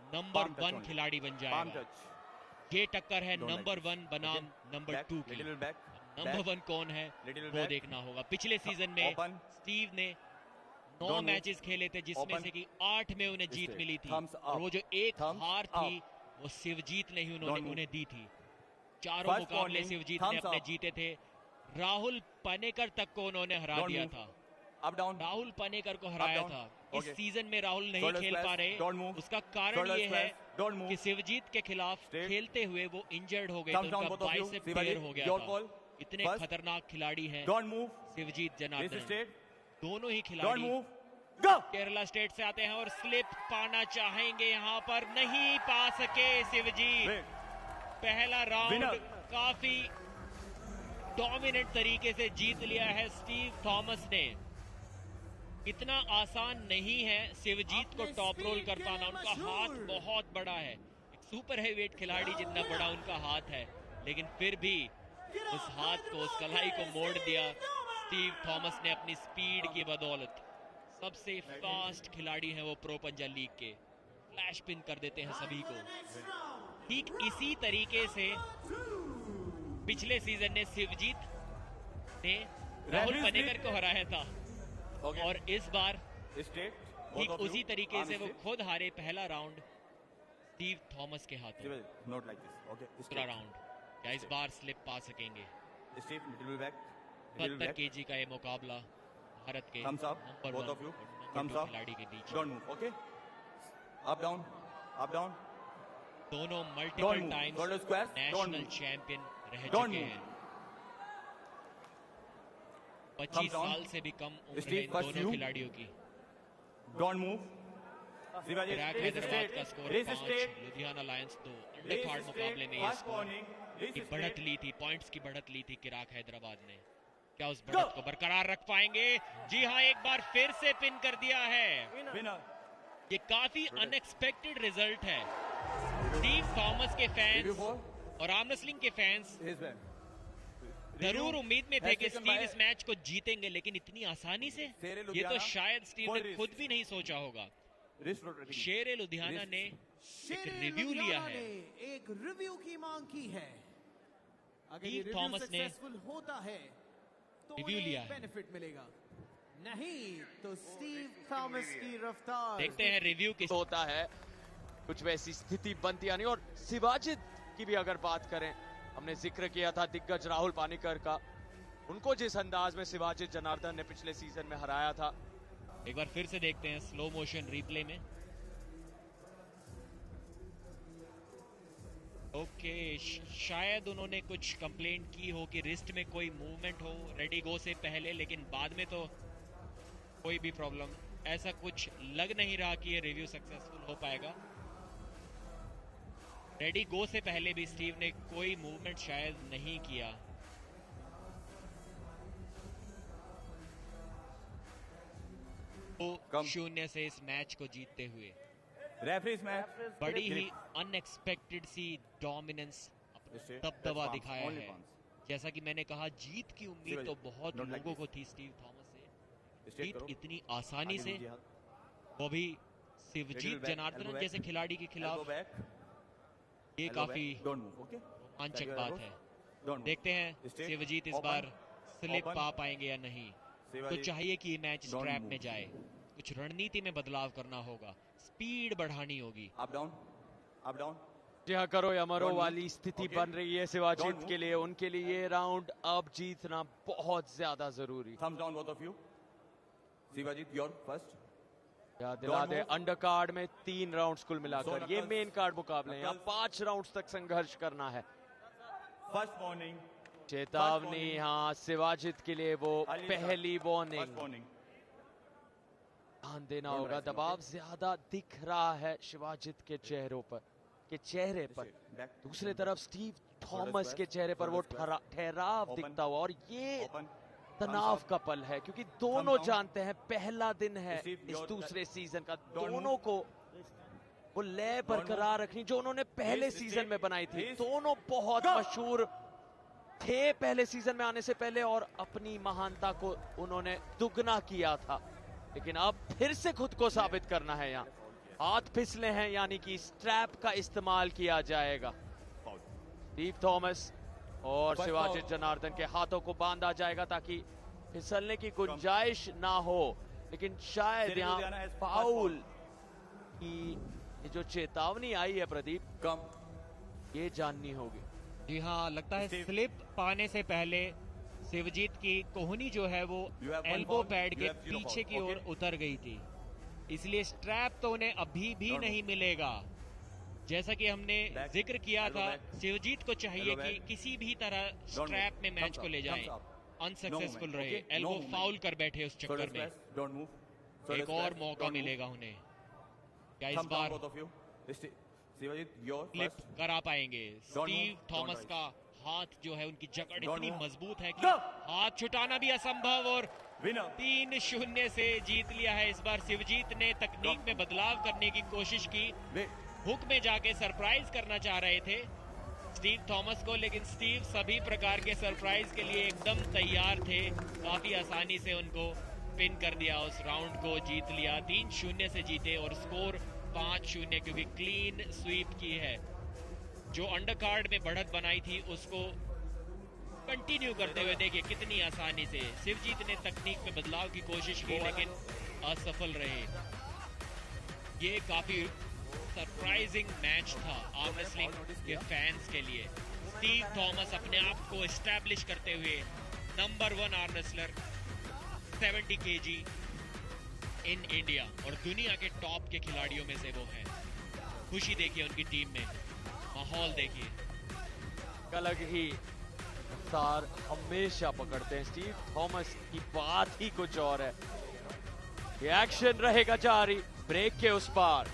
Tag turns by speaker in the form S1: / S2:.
S1: Number 1 खिलाड़ी बन जाएगा। ये टक्कर है नंबर 1 बनाम नंबर 2 की। नंबर 1 कौन है वो देखना होगा। पिछले सीजन में स्टीव ने 9 मैचेस खेले थे जिसमें से कि 8 में उन्हें जीत मिली थी, और वो जो एक हार थी वो शिवजीत ने ही उन्हें दी थी। चारों मुकाबले शिवजीत ने अपने जीते थे। राहुल पनेकर तक को उन्होंने हरा दिया था। राहुल पनेकर को हराया था। इस सीजन में राहुल नहीं खेल पा रहे। उसका कारण ये है कि शिवजीत के खिलाफ खेलते हुए वो इंजर्ड हो गए थे, उनका बाइसेप टेयर हो गया था। इतने खतरनाक खिलाड़ी हैं शिवजीत जनार्दन। दोनों ही खिलाड़ी केरला स्टेट से आते हैं और स्लिप पाना चाहेंगे, यहाँ पर नहीं पा सके शिवजीत। पहला राउंड काफी डोमिनेंट तरीके से जीत लिया है स्टीव थॉमस ने। इतना आसान नहीं है शिवजीत को टॉप रोल कर पाना। उनका हाथ बहुत बड़ा है, एक सुपर हैवीवेट खिलाड़ी जितना बड़ा उनका हाथ है, लेकिन फिर भी उस हाथ को, उस कलाई को मोड़ दिया स्टीव थॉमस ने अपनी स्पीड की बदौलत। सबसे फास्ट खिलाड़ी हैं वो प्रो पंजाब लीग के, फ्लैश पिन कर देते हैं सभी को। ठीक इसी तरीके से पिछले सीजन ने शिवजीत ने राहुल पनेकर को हराया था, और इस बार ठीक उसी तरीके से वो खुद हारे पहला राउंड स्टीव थॉमस के हाथों। दूसरा राउंड क्या इस बार स्लिप पा सकेंगे? 70 केजी का ये मुकाबला भारत के नंबर 1 खिलाड़ी के बीच। दोनों मल्टीपल टाइम्स नेशनल चैंपियन रह चुके हैं। 25 साल से भी कम उम्र है इन दोनों खिलाड़ियों की। चिराग हैदराबाद का score 5, Ludhiana Lions 2। Under card मुकाबले में ये स्कोर की बढ़त ली थी, पॉइंट्स की बढ़त ली थी चिराग हैदराबाद ने। क्या उस बढ़त को बरकरार रख पाएंगे? जी हाँ, एक बार फिर से पिन कर दिया है। ये काफी अनएक्सपेक्टेड रिजल्ट है। स्टीव थॉमस के फैंस और आर्म रेसलिंग के फैंस जरूर उम्मीद में थे कि स्टीव इस मैच को जीतेंगे, लेकिन इतनी आसानी से ये तो शायद स्टीव ने खुद भी नहीं सोचा होगा। शेर लुधियाना ने एक रिव्यू लिया है,
S2: एक रिव्यू की मांग की है। अगर
S1: स्टीव थॉमस ने
S2: होता है तो
S1: रिव्यू लिया है।
S2: बेनिफिट मिलेगा, नहीं तो स्टीव थॉमस की रफ्तार।
S1: देखते हैं रिव्यू किस
S3: होता है। कुछ वैसी स्थिति बनती नहीं। और शिवाजित की भी अगर बात करें, हमने जिक्र किया था दिग्गज राहुल पानीकर का, उनको जिस अंदाज में शिवाजित जनार्दन ने पिछले सीजन में हराया था।
S1: एक बार फिर से देखते हैं स्लो मोशन रिप्ले में। ओके, शायद उन्होंने कुछ कंप्लेंट की हो कि रिस्ट में कोई मूवमेंट हो रेडी गो से पहले, लेकिन बाद में तो कोई भी प्रॉब्लम ऐसा कुछ लग नहीं रहा कि ये रिव्यू सक्सेसफुल हो पाएगा। रेडी गो से पहले भी स्टीव ने कोई मूवमेंट शायद नहीं किया। तो 0 से इस मैच को जीतते हुए
S4: रेफरीज मैच
S1: बड़ी ही अनएक्सपेक्टेड सी डोमिनेंस, दबदबा दिखाया है। जैसा कि मैंने कहा, जीत की उम्मीद तो बहुत लोगों को थी स्टीव थॉमस से। जीत इतनी आसानी से, वो भी शिवजीत जनार्दन जैसे खिलाड़ी के खिलाफ, ये काफी रोमांचक बात है। देखते हैं शिवजीत इस बार स्लिप पा पाएंगे या नहीं। तो चाहिए कि ये मैच स्क्रैप में जाए, कुछ रणनीति में बदलाव करना होगा, स्पीड बढ़ानी होगी।
S4: अप डाउन
S3: क्या करो या मरो वाली स्थिति बन रही है शिवाजित के लिए। उनके लिए ये राउंड अब जीतना बहुत ज्यादा जरूरी।
S4: Thumbs down both of you. Shivajit your first.
S3: याद दिला दे, अंडर कार्ड में 3 राउंड्स कुल मिलाकर, ये मेन कार्ड मुकाबले हैं। यहाँ 5 राउंड्स तक संघर्ष करना है।
S4: फर्स्ट वार्निंग,
S3: चेतावनी, हाँ, शिवाजित के लिए वो पहली वार्निंग। ध्यान देना होगा, दबाव ज्यादा दिख रहा है शिवाजित के चेहरे पर। दूसरी तरफ स्टीव थॉमस के चेहरे पर वो ठहराव दिखता हुआ, और ये तनाव का पल है, क्योंकि दोनों जानते हैं पहला दिन है इस दूसरे सीजन का। दोनों को वो लय बरकरार रखनी जो उन्होंने पहले सीजन में बनाई थी। दोनों बहुत मशहूर थे पहले सीजन में आने से पहले, और अपनी महानता को उन्होंने दुगना किया था, लेकिन अब फिर से खुद को साबित करना है यहाँ। हाथ फिसले हैं, यानी कि स्ट्रैप का इस्तेमाल किया जाएगा। स्टीव थॉमस और शिवाजी जनार्दन के हाथों को बांधा जाएगा ताकि फिसलने की गुंजाइश ना हो, लेकिन शायद यहाँ फाउल की जो चेतावनी आई है प्रदीप, ये जाननी होगी।
S1: जी हाँ, लगता है स्लिप पाने से पहले शिवजीत की कोहनी जो है वो एल्बो पैड के पीछे की ओर उतर गई थी, इसलिए स्ट्रैप तो उन्हें अभी भी नहीं मिलेगा। जैसा कि हमने जिक्र किया था, शिवजीत को चाहिए कि किसी भी तरह स्ट्रैप में मैच को ले जाएं। अनसक्सेसफुल रहे, एल्बो फाउल कर बैठे उस चक्कर में। एक और मौका मिलेगा उन्हें, क्या इस बार फ्लिप करा पाएंगे? स्टीव थॉमस का हाथ जो है, उनकी जकड़ इतनी मजबूत है कि हाथ छुटाना भी असंभव, और 3-0 से जीत लिया है। इस बार शिवजीत ने तकनीक में बदलाव करने की कोशिश की, हुक में जाके सरप्राइज करना चाह रहे थे स्टीव थॉमस को, लेकिन स्टीव सभी प्रकार के सरप्राइज के लिए एकदम तैयार थे। काफी आसानी से उनको पिन कर दिया, उस राउंड को जीत लिया। 3-0 से जीते और स्कोर 5-0, क्योंकि क्लीन स्वीप की है। जो अंडरकार्ड में बढ़त बनाई थी उसको कंटिन्यू करते हुए देखिए कितनी आसानी से शिवजीत ने तकनीक में बदलाव की कोशिश की, लेकिन असफल रहे। ये काफी सरप्राइजिंग मैच था आर्म रेसलिंग के फैंस के लिए। स्टीव थॉमस अपने आप को एस्टैब्लिश करते हुए number 1 arm wrestler 70 kg in India, और दुनिया के टॉप के खिलाड़ियों में से वो है। खुशी देखिए उनकी टीम में, माहौल देखिए।
S3: अलग ही रफ्तार हमेशा पकड़ते हैं स्टीव थॉमस की, बात ही कुछ और है। ये एक्शन रहेगा जारी ब्रेक के उस पार।